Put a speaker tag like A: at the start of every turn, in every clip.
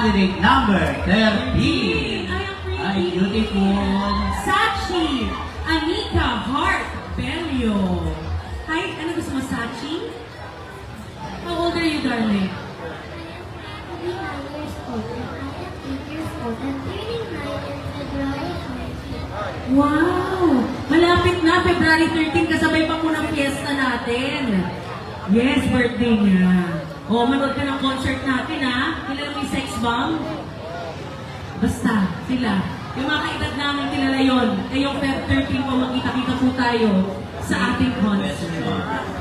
A: candidate number 13.
B: Ay,
A: beautiful.
B: Sachi Anika Hart Belio. Hi, ano gusto mo, Sachi? How old are you, darling?
C: I am 9 years old and I am 8 years old. I'm turning 9 in February 20.
B: Wow! Malapit na, February 13, kasabay pa po ng fiesta natin. Yes, birthday niya. O, manood ka ng concert natin, ha? Kilala mo yung Sex Bomb? Basta, sila. Yung mga kaedad namin, kilala yun. Kayong Feb 13 po, magkita-kita po tayo sa ating concert.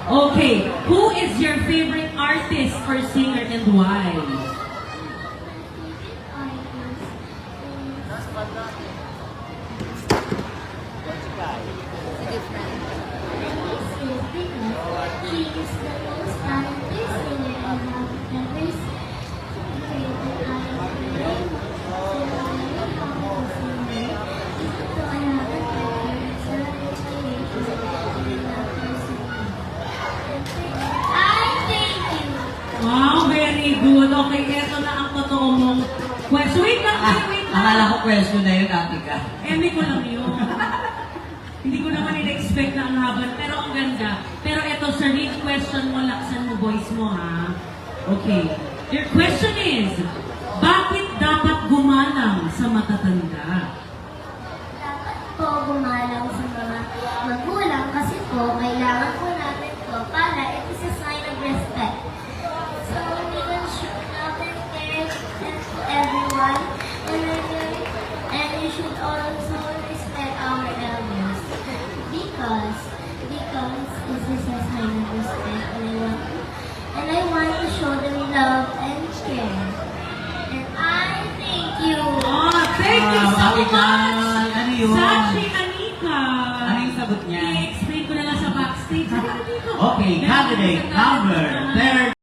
B: Okay, who is your favorite artist or singer and why? Wow, very good. Okay, eto na ang totoo mong question. Wait lang, wait lang.
A: Akala ko question na yun, Atika.
B: Hindi ko lang yun. Hindi ko naman in-expect na ang haban, pero ang ganda. Pero eto, sa read question mo, laksan mo, voice mo, ha? Okay. Your question is, bakit dapat gumalang sa matatanda?
C: Dapat po gumalang sa mga magulang kasi po, kailangan po natin to para it is a sign of respect. So we can show natin care to everyone and we should also respect our elders because this is a sign of respect and I want to show them love and care. And I thank you.
B: Oh, thank you so
A: Atika,
B: much!
A: ano yun?
B: Sachi Anika!
A: Ano yung sagot niya?
B: I-explain ko na lang sa backstage.
A: Okay, candidate number 13.